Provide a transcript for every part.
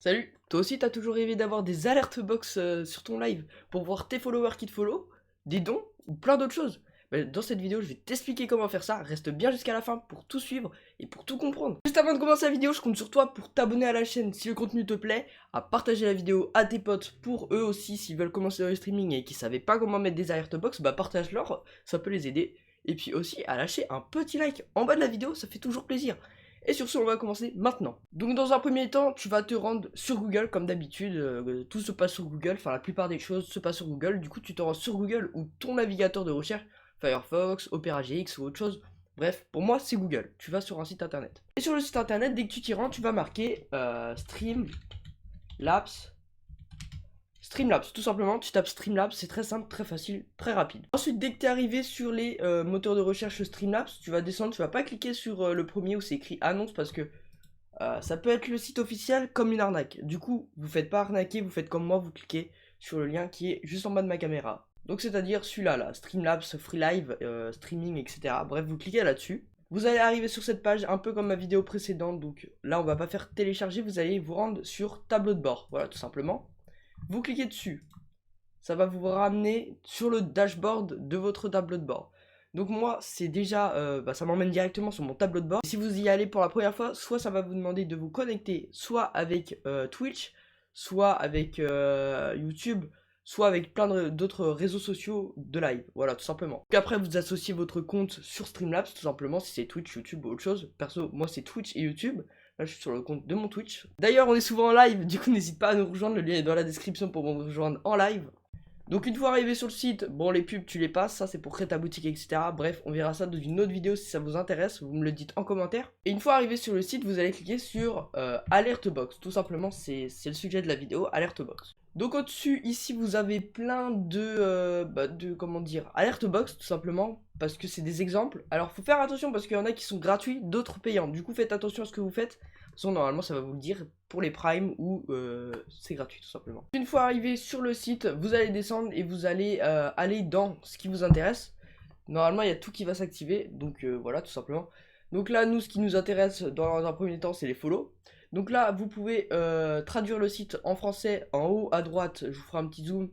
Salut, toi aussi t'as toujours rêvé d'avoir des alertes box sur ton live pour voir tes followers qui te follow, des dons ou plein d'autres choses. Dans cette vidéo je vais t'expliquer comment faire ça, reste bien jusqu'à la fin pour tout suivre et pour tout comprendre. Juste avant de commencer la vidéo, je compte sur toi pour t'abonner à la chaîne si le contenu te plaît, à partager la vidéo à tes potes pour eux aussi s'ils veulent commencer le streaming et qui savaient pas comment mettre des alertes box, bah partage-leur, ça peut les aider. Et puis aussi à lâcher un petit like en bas de la vidéo, ça fait toujours plaisir. Et sur ce, on va commencer maintenant. Donc dans un premier temps, tu vas te rendre sur Google comme d'habitude. Tout se passe sur Google, enfin la plupart des choses se passent sur Google. Du coup, tu te rends sur Google ou ton navigateur de recherche, Firefox, Opera GX ou autre chose. Bref, pour moi, c'est Google. Tu vas sur un site internet. Et sur le site internet, dès que tu t'y rends, tu vas marquer Streamlabs. Streamlabs, tout simplement, tu tapes Streamlabs, c'est très simple, très facile, très rapide. Ensuite, dès que tu es arrivé sur les moteurs de recherche Streamlabs, tu vas descendre, tu vas pas cliquer sur le premier où c'est écrit annonce parce que ça peut être le site officiel comme une arnaque. Du coup, vous faites pas arnaquer, vous faites comme moi, vous cliquez sur le lien qui est juste en bas de ma caméra. Donc c'est-à-dire celui-là, là, Streamlabs, Free Live, Streaming, etc. Bref, vous cliquez là-dessus. Vous allez arriver sur cette page un peu comme ma vidéo précédente. Donc là, on va pas faire télécharger, vous allez vous rendre sur tableau de bord. Voilà, tout simplement. Vous cliquez dessus. Ça va vous ramener sur le dashboard de votre tableau de bord. Donc moi, c'est déjà, ça m'emmène directement sur mon tableau de bord. Si vous y allez pour la première fois, soit ça va vous demander de vous connecter, soit avec Twitch, soit avec YouTube, soit avec plein d'autres réseaux sociaux de live. Voilà, tout simplement. Puis après, vous associez votre compte sur Streamlabs, tout simplement, si c'est Twitch, YouTube ou autre chose. Perso, moi, c'est Twitch et YouTube. Là, je suis sur le compte de mon Twitch. D'ailleurs, on est souvent en live, du coup, n'hésite pas à nous rejoindre. Le lien est dans la description pour me rejoindre en live. Donc une fois arrivé sur le site, bon les pubs tu les passes, ça c'est pour créer ta boutique etc. Bref, on verra ça dans une autre vidéo si ça vous intéresse, vous me le dites en commentaire. Et une fois arrivé sur le site, vous allez cliquer sur Alert Box, tout simplement c'est le sujet de la vidéo, Alert Box. Donc au-dessus, ici vous avez plein comment dire, Alert Box tout simplement, parce que c'est des exemples. Alors faut faire attention parce qu'il y en a qui sont gratuits, d'autres payants. Du coup faites attention à ce que vous faites. Normalement ça va vous le dire pour les primes ou c'est gratuit tout simplement. Une fois arrivé sur le site, vous allez descendre et vous allez aller dans ce qui vous intéresse. Normalement il y a tout qui va s'activer, donc voilà tout simplement. Donc là nous ce qui nous intéresse dans un premier temps c'est les follow. Donc là vous pouvez traduire le site en français en haut à droite, je vous ferai un petit zoom,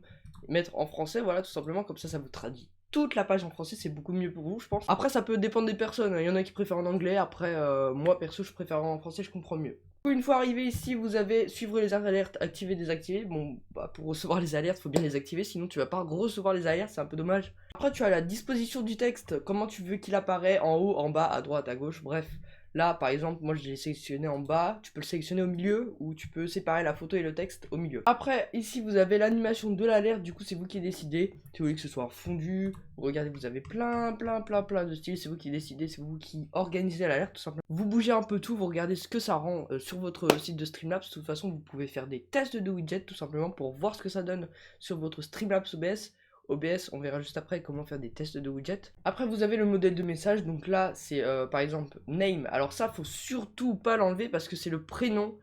mettre en français, voilà tout simplement, comme ça vous traduit toute la page en français, c'est beaucoup mieux pour vous, je pense. Après, ça peut dépendre des personnes. Il y en a qui préfèrent en anglais. Après, moi perso, je préfère en français, je comprends mieux. Une fois arrivé ici, vous avez suivre les alertes, activer, désactiver. Bon, bah, pour recevoir les alertes, il faut bien les activer, sinon tu vas pas recevoir les alertes, c'est un peu dommage. Après, tu as la disposition du texte, comment tu veux qu'il apparaît, en haut, en bas, à droite, à gauche, bref. Là, par exemple, moi je l'ai sélectionné en bas, tu peux le sélectionner au milieu ou tu peux séparer la photo et le texte au milieu. Après, ici vous avez l'animation de l'alerte, du coup c'est vous qui décidez. Si vous voulez que ce soit fondu, regardez, vous avez plein de styles, c'est vous qui décidez, c'est vous qui organisez l'alerte tout simplement. Vous bougez un peu tout, vous regardez ce que ça rend sur votre site de Streamlabs. De toute façon, vous pouvez faire des tests de widgets tout simplement pour voir ce que ça donne sur votre Streamlabs OBS. OBS, on verra juste après comment faire des tests de widget. Après, vous avez le modèle de message. Donc là, c'est par exemple name. Alors ça, faut surtout pas l'enlever parce que c'est le prénom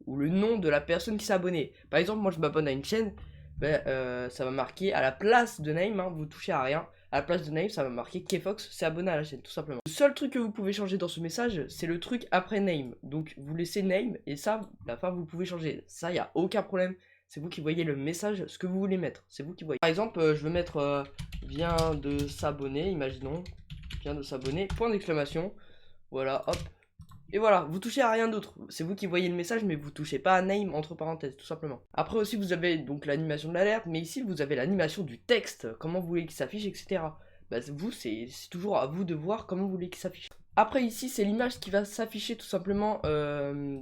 ou le nom de la personne qui s'est abonnée. Par exemple, moi je m'abonne à une chaîne, ça va marquer à la place de name, hein, vous touchez à rien. À la place de name, ça va marquer Kfox s'est abonné à la chaîne, tout simplement. Le seul truc que vous pouvez changer dans ce message, c'est le truc après name. Donc vous laissez name et ça, la fin, vous pouvez changer. Ça, y a aucun problème. C'est vous qui voyez le message, ce que vous voulez mettre. C'est vous qui voyez. Par exemple, je veux mettre vient de s'abonner, imaginons. Vient de s'abonner, point d'exclamation. Voilà, hop. Et voilà, vous touchez à rien d'autre. C'est vous qui voyez le message, mais vous touchez pas à name entre parenthèses, tout simplement. Après aussi, vous avez donc l'animation de l'alerte, mais ici, vous avez l'animation du texte. Comment vous voulez qu'il s'affiche, etc. Bah, vous, c'est toujours à vous de voir comment vous voulez qu'il s'affiche. Après, ici, c'est l'image qui va s'afficher tout simplement.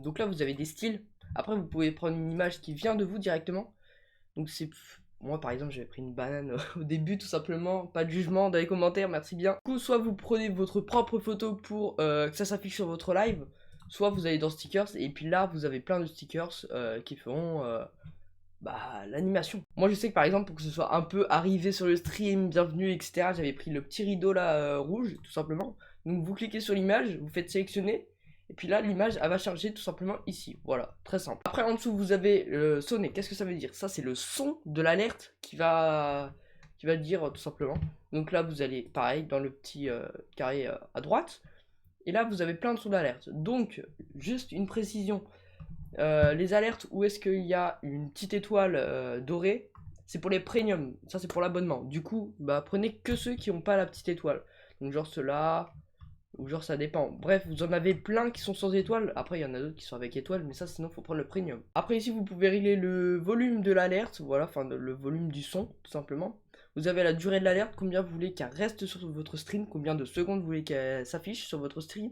Donc là, vous avez des styles. Après, vous pouvez prendre une image qui vient de vous directement. Donc c'est... Moi par exemple j'avais pris une banane au début tout simplement, pas de jugement dans les commentaires, merci bien. Du coup soit vous prenez votre propre photo pour que ça s'affiche sur votre live, soit vous allez dans stickers et puis là vous avez plein de stickers qui feront l'animation. Moi je sais que par exemple pour que ce soit un peu arrivé sur le stream, bienvenue etc, j'avais pris le petit rideau là rouge tout simplement. Donc vous cliquez sur l'image, vous faites sélectionner. Et puis là, l'image, elle va charger tout simplement ici. Voilà, très simple. Après, en dessous, vous avez sonner. Qu'est-ce que ça veut dire? Ça, c'est le son de l'alerte qui va dire tout simplement. Donc là, vous allez, pareil, dans le petit carré à droite. Et là, vous avez plein de sons d'alerte. Donc, juste une précision. Les alertes où est-ce qu'il y a une petite étoile dorée, c'est pour les premium, ça c'est pour l'abonnement. Du coup, bah prenez que ceux qui n'ont pas la petite étoile. Donc genre ceux-là, ou genre ça dépend. Bref, vous en avez plein qui sont sans étoile. Après, il y en a d'autres qui sont avec étoile, mais ça sinon faut prendre le premium. Après ici, vous pouvez régler le volume de l'alerte, voilà, enfin le volume du son, tout simplement. Vous avez la durée de l'alerte, combien vous voulez qu'elle reste sur votre stream, combien de secondes vous voulez qu'elle s'affiche sur votre stream.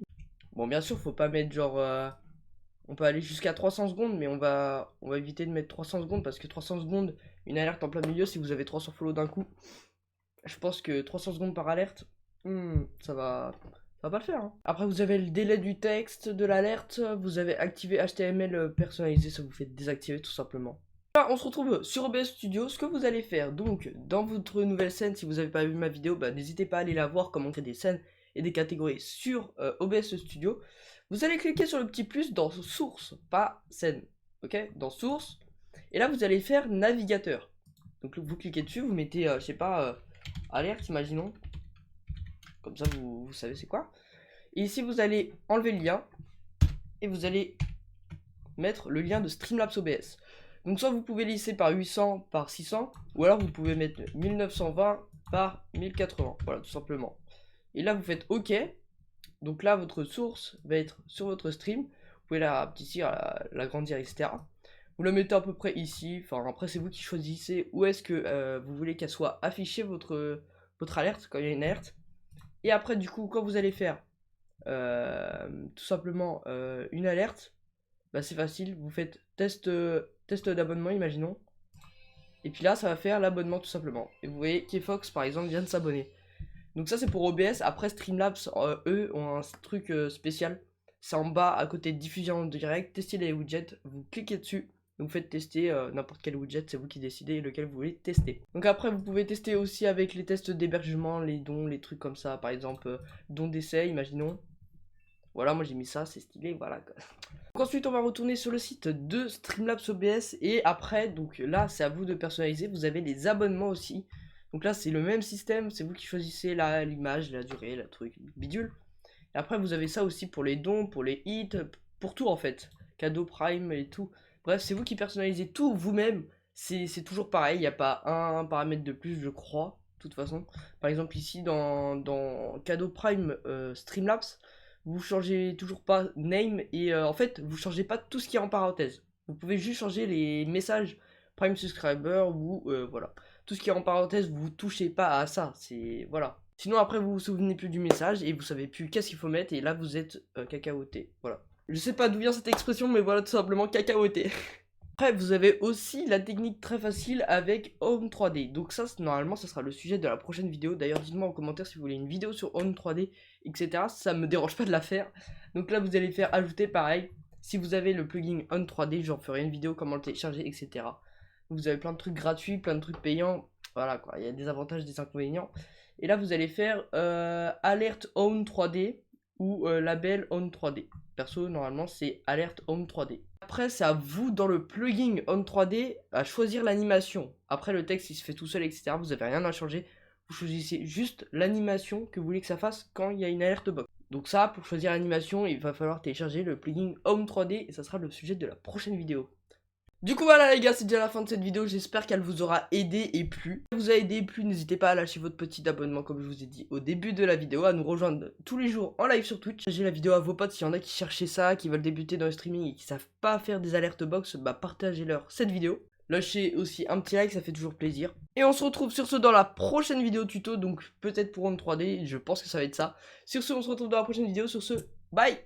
Bon, bien sûr, faut pas mettre genre... on peut aller jusqu'à 300 secondes, mais on va éviter de mettre 300 secondes parce que 300 secondes, une alerte en plein milieu, si vous avez 300 follow d'un coup, je pense que 300 secondes par alerte, ça va pas le faire. Hein. Après, vous avez le délai du texte de l'alerte, vous avez activé HTML personnalisé, ça vous fait désactiver tout simplement. Là, on se retrouve sur OBS Studio. Ce que vous allez faire, donc, dans votre nouvelle scène, si vous n'avez pas vu ma vidéo, bah, n'hésitez pas à aller la voir, comment créer des scènes et des catégories sur OBS Studio. Vous allez cliquer sur le petit plus dans source, pas scène, ok? Dans source, et là vous allez faire navigateur. Donc vous cliquez dessus, vous mettez, je sais pas, alerte, imaginons. Comme ça vous savez c'est quoi. Et ici vous allez enlever le lien, et vous allez mettre le lien de Streamlabs OBS. Donc soit vous pouvez lisser par 800 par 600, ou alors vous pouvez mettre 1920 par 1080, voilà tout simplement. Et là vous faites OK. Donc là, votre source va être sur votre stream. Vous pouvez la petiter, l'agrandir, etc. Vous la mettez à peu près ici. Enfin, après, c'est vous qui choisissez où est-ce que vous voulez qu'elle soit affichée, votre alerte, quand il y a une alerte. Et après, du coup, quand vous allez faire tout simplement une alerte, bah, c'est facile. Vous faites test d'abonnement, imaginons. Et puis là, ça va faire l'abonnement tout simplement. Et vous voyez qu'Efox, par exemple, vient de s'abonner. Donc ça c'est pour OBS, après Streamlabs, eux ont un truc spécial. C'est en bas à côté de diffusion en direct, tester les widgets, vous cliquez dessus, vous faites tester n'importe quel widget, c'est vous qui décidez lequel vous voulez tester. Donc après vous pouvez tester aussi avec les tests d'hébergement, les dons, les trucs comme ça, par exemple dons d'essai, imaginons. Voilà, moi j'ai mis ça, c'est stylé, voilà. Donc ensuite on va retourner sur le site de Streamlabs OBS et après, donc là c'est à vous de personnaliser, vous avez les abonnements aussi. Donc là, c'est le même système, c'est vous qui choisissez l'image, la durée, le truc, bidule. Et après, vous avez ça aussi pour les dons, pour les hits, pour tout en fait. Cadeau Prime et tout. Bref, c'est vous qui personnalisez tout vous-même. C'est toujours pareil, il n'y a pas un paramètre de plus, je crois, de toute façon. Par exemple, ici, dans Cadeau Prime Streamlabs, vous changez toujours pas name et en fait, vous changez pas tout ce qui est en parenthèse. Vous pouvez juste changer les messages Prime Subscriber ou voilà. Tout ce qui est en parenthèse, vous touchez pas à ça, c'est voilà. Sinon après vous vous souvenez plus du message et vous savez plus qu'est-ce qu'il faut mettre et là vous êtes cacahuété, voilà. Je sais pas d'où vient cette expression mais voilà tout simplement cacahuété. Après vous avez aussi la technique très facile avec Home 3D, donc ça normalement ça sera le sujet de la prochaine vidéo, d'ailleurs dites-moi en commentaire si vous voulez une vidéo sur Home 3D, etc. Ça me dérange pas de la faire, donc là vous allez faire ajouter pareil, si vous avez le plugin Home 3D, j'en ferai une vidéo comment le télécharger, etc. Vous avez plein de trucs gratuits, plein de trucs payants. Voilà quoi, il y a des avantages, des inconvénients. Et là, vous allez faire Alert Home 3D ou label Home 3D. Perso, normalement, c'est Alert Home 3D. Après, c'est à vous, dans le plugin Home 3D, à choisir l'animation. Après, le texte, il se fait tout seul, etc. Vous n'avez rien à changer. Vous choisissez juste l'animation que vous voulez que ça fasse quand il y a une alerte box. Donc ça, pour choisir l'animation, il va falloir télécharger le plugin Home 3D et ça sera le sujet de la prochaine vidéo. Du coup voilà les gars, c'est déjà la fin de cette vidéo, j'espère qu'elle vous aura aidé et plu. Si elle vous a aidé et plu, n'hésitez pas à lâcher votre petit abonnement comme je vous ai dit au début de la vidéo, à nous rejoindre tous les jours en live sur Twitch. Partagez la vidéo à vos potes, s'il y en a qui cherchaient ça, qui veulent débuter dans le streaming et qui savent pas faire des alertes box, bah partagez-leur cette vidéo. Lâchez aussi un petit like, ça fait toujours plaisir. Et on se retrouve sur ce dans la prochaine vidéo tuto, donc peut-être pour Home 3D, je pense que ça va être ça. Sur ce, on se retrouve dans la prochaine vidéo, sur ce, bye!